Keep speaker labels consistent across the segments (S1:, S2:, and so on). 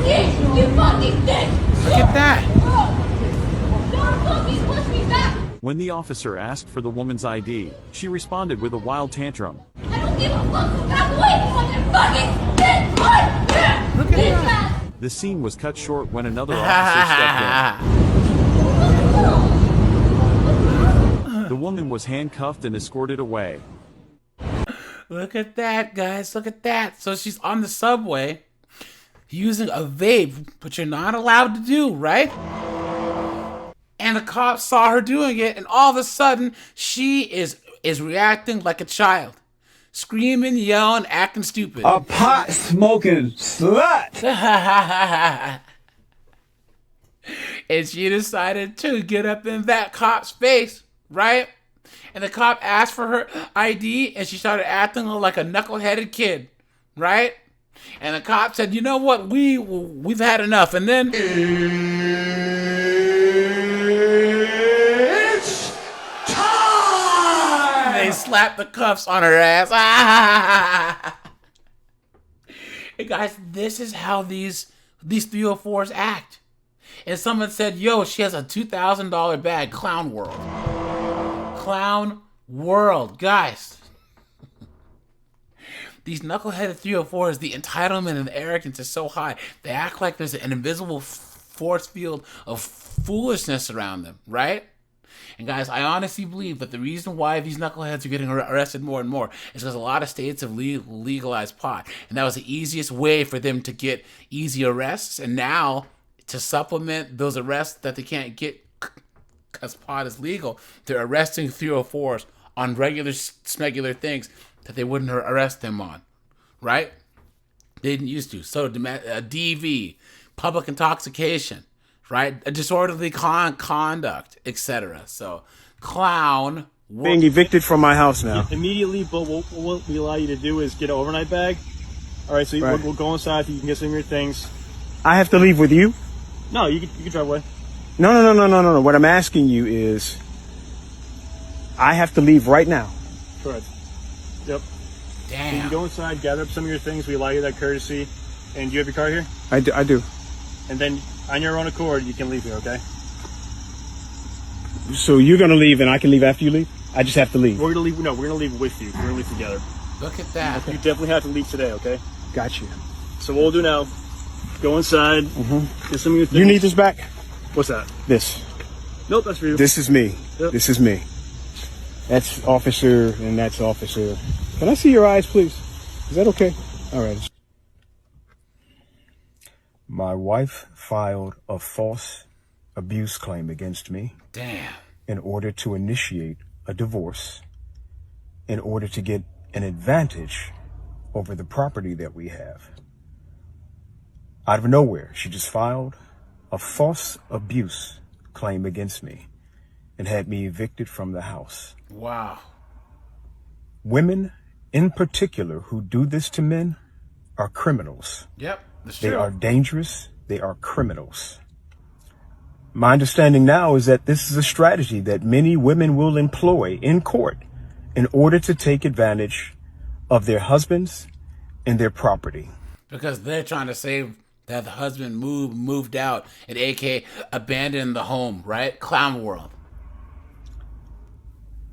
S1: You fucking bitch!
S2: Look at that.
S1: Don't fucking push me back!
S3: When the officer asked for the woman's ID, she responded with a wild tantrum.
S1: I don't give a fuck! Back away from your fucking bitch!
S2: Look at that.
S3: The scene was cut short when another officer stepped in. The woman was handcuffed and escorted away.
S2: Look at that, guys. Look at that. So she's on the subway using a vape, which you're not allowed to do, right? And the cops saw her doing it, and all of a sudden, she is reacting like a child. Screaming, yelling, acting stupid.
S4: A pot-smoking slut!
S2: And she decided to get up in that cop's face, right? And the cop asked for her ID, and she started acting like a knuckleheaded kid, right? And the cop said, "You know what? We've had enough." And then
S4: It's time!
S2: they slapped the cuffs on her ass. Hey guys, this is how these 304s act. And someone said, "Yo, she has a $2,000 bag." Clown world. Clown world, guys. These knuckleheaded 304s, the entitlement and the arrogance is so high. They act like there's an invisible force field of foolishness around them, right? And guys, I honestly believe that the reason why these knuckleheads are getting arrested more and more is because a lot of states have legalized pot. And that was the easiest way for them to get easy arrests. And now, to supplement those arrests that they can't get because pot is legal, they're arresting 304s on regular things that they wouldn't arrest them on, right? They didn't used to. So DV, public intoxication, right? A disorderly conduct, etc. So clown.
S5: Being evicted from my house now.
S6: Immediately, but what we allow you to do is get an overnight bag. All right, so we'll go inside so you can get some of your things.
S5: I have to leave with you?
S6: No, you can drive away.
S5: No. What I'm asking you is, I have to leave right now.
S6: Correct. Yep.
S2: Damn.
S6: So you can go inside, gather up some of your things. We allow you that courtesy. And do you have your car here?
S5: I do.
S6: And then on your own accord, you can leave here, okay?
S5: So you're gonna leave and I can leave after you leave? I just have to leave.
S6: We're gonna leave. No, we're gonna leave with you. We're gonna leave together.
S2: Look at that.
S6: You definitely have to leave today, okay?
S5: Got you.
S6: So what we'll do now, go inside, get some of your things.
S5: You need this back?
S6: What's that?
S5: This.
S6: Nope, that's for you.
S5: This is me.
S6: Yep.
S5: This is me. That's officer and that's officer. Can I see your eyes, please? Is that okay? All right. My wife filed a false abuse claim against me.
S2: Damn.
S5: In order to initiate a divorce, in order to get an advantage over the property that we have. Out of nowhere, she just filed a false abuse claim against me and had me evicted from the house.
S2: Wow.
S5: Women in particular who do this to men are criminals.
S2: Yep, that's
S5: They
S2: true.
S5: are dangerous. They are criminals. My understanding now is that this is a strategy that many women will employ in court in order to take advantage of their husbands and their property.
S2: Because they're trying to save that the husband moved out and aka abandoned the home, right? Clown world.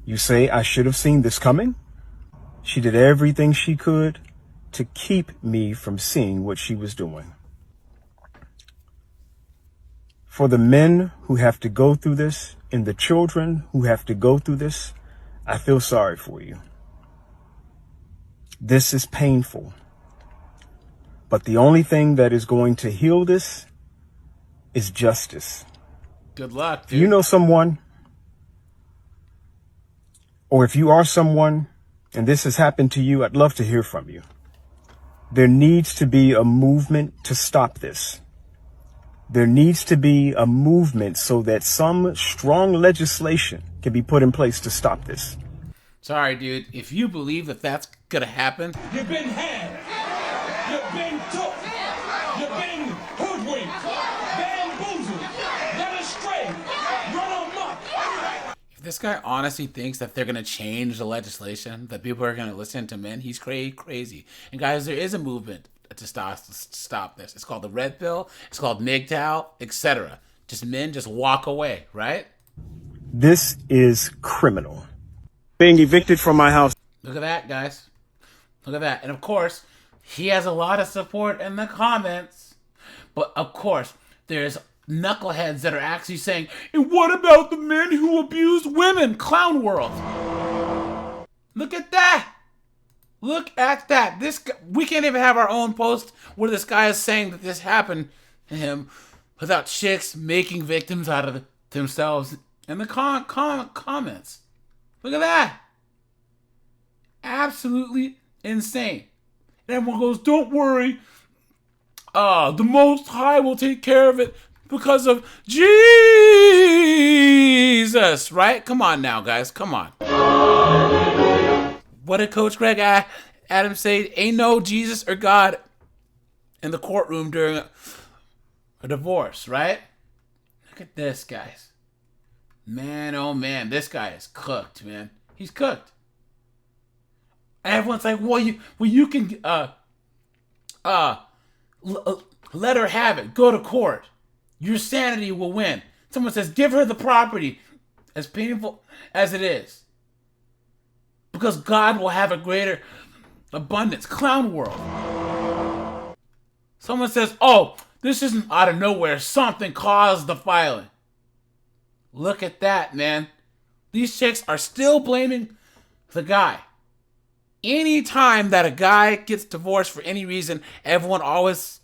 S5: You say I should have seen this coming? She did everything she could to keep me from seeing what she was doing. For the men who have to go through this and the children who have to go through this, I feel sorry for you. This is painful. But the only thing that is going to heal this is justice.
S2: Good luck, dude.
S5: Do you know someone, or if you are someone and this has happened to you, I'd love to hear from you. There needs to be a movement to stop this. There needs to be a movement so that some strong legislation can be put in place to stop this.
S2: Sorry, dude. If you believe that that's gonna happen,
S4: You've been had. You've been took. You've been hoodwinked. Bamboozled. Led astray. Run amok.
S2: if this guy honestly thinks that they're gonna change the legislation, that people are gonna listen to men, he's crazy. And guys, there is a movement stop this. It's called the red pill. It's called MGTOW, etc. Just men just walk away, right?
S5: This is criminal. Being evicted from my house.
S2: Look at that, guys. Look at that. And of course, he has a lot of support in the comments. But of course, there's knuckleheads that are actually saying, and what about the men who abuse women? Clown world. Look at that. Look at that. This guy, we can't even have our own post where this guy is saying that this happened to him without chicks making victims out of themselves in the comments. Look at that. Absolutely insane. And everyone goes, don't worry. The Most High will take care of it because of Jesus. Right? Come on now, guys. Come on. What did Coach Greg Adams say? Ain't no Jesus or God in the courtroom during a divorce, right? Look at this, guys. Man, oh man, this guy is cooked, man. He's cooked. And everyone's like, well, you can let her have it. Go to court. Your sanity will win. Someone says, give her the property, as painful as it is, because God will have a greater abundance. Clown world. Someone says, oh, this isn't out of nowhere. Something caused the filing. Look at that, man. These chicks are still blaming the guy. Anytime that a guy gets divorced for any reason, everyone always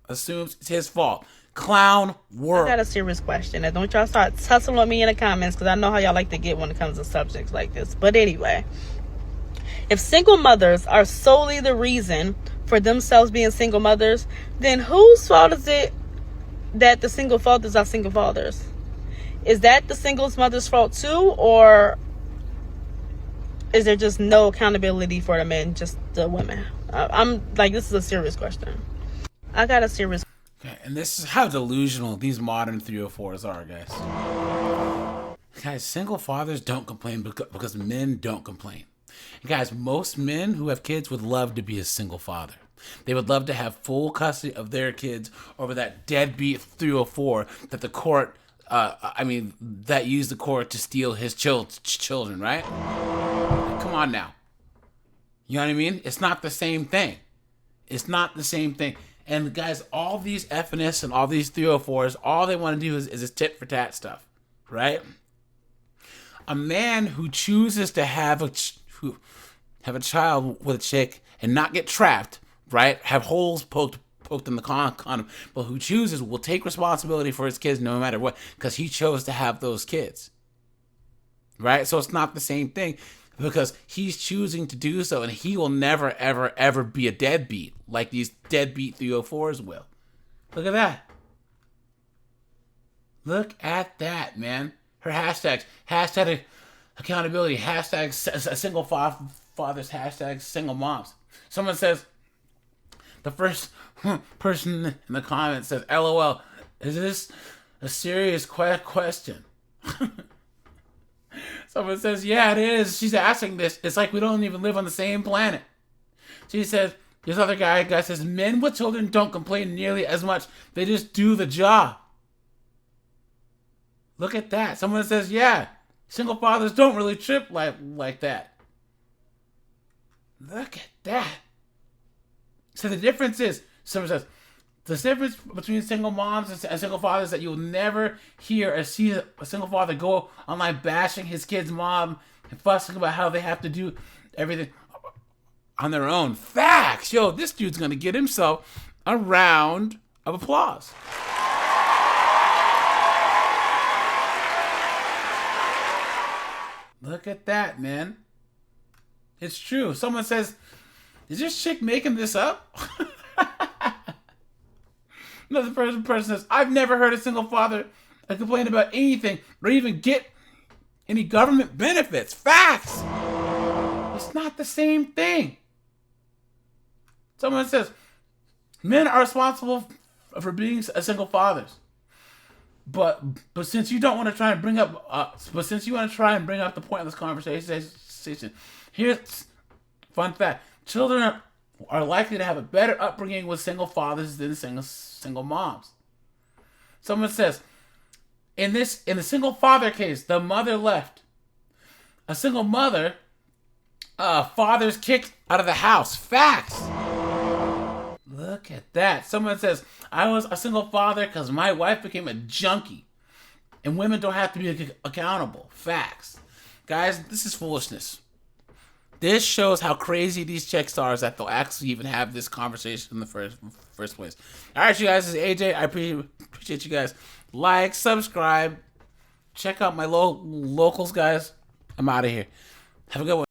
S2: assumes it's his fault. Clown world.
S7: I got a serious question. And don't y'all start tussling with me in the comments, because I know how y'all like to get when it comes to subjects like this. But anyway, if single mothers are solely the reason for themselves being single mothers, then whose fault is it that the single fathers are single fathers? Is that the single mother's fault too, or is there just no accountability for the men, just the women? I'm like, this is a serious question. I got a serious.
S2: Okay, and this is how delusional these modern 304s are, guys. Guys, single fathers don't complain because men don't complain. And guys, most men who have kids would love to be a single father. They would love to have full custody of their kids over that deadbeat 304 that the court, that used the court to steal his children, right? Come on now. You know what I mean? It's not the same thing. It's not the same thing. And guys, all these FNS and all these 304s, all they want to do is this tit for tat stuff, right? A man who chooses to have a child with a chick and not get trapped, right? Have holes poked in the condom, but who chooses will take responsibility for his kids no matter what, because he chose to have those kids, right? So it's not the same thing, because he's choosing to do so, and he will never, ever, ever be a deadbeat like these deadbeat 304s will. Look at that. Look at that, man. Her hashtags. Hashtag accountability. Hashtag single fathers. Hashtag single moms. Someone says, the first person in the comments says, LOL, is this a serious question? Someone says, yeah, it is. She's asking this. It's like we don't even live on the same planet. She says, this other guy says, men with children don't complain nearly as much. They just do the job. Look at that. Someone says, yeah, single fathers don't really trip like that. Look at that. So the difference is, someone says, the difference between single moms and single fathers is that you'll never hear or see a single father go online bashing his kid's mom and fussing about how they have to do everything on their own. Facts! Yo, this dude's gonna get himself a round of applause. Look at that, man. It's true. Someone says, is this chick making this up? Another person says, I've never heard a single father complain about anything or even get any government benefits. Facts! It's not the same thing. Someone says, men are responsible for being single fathers. But since you don't want to try and bring up, the point of this conversation, here's fun fact: children are likely to have a better upbringing with single fathers than single moms. Someone says, in the single father case, the mother left. A single mother, father's kicked out of the house. Facts. Look at that. Someone says, I was a single father because my wife became a junkie. And women don't have to be accountable. Facts. Guys, this is foolishness. This shows how crazy these chicks are that they'll actually even have this conversation in the first place. All right, you guys, this is AJ. I appreciate you guys. Like, subscribe. Check out my locals, guys. I'm out of here. Have a good one.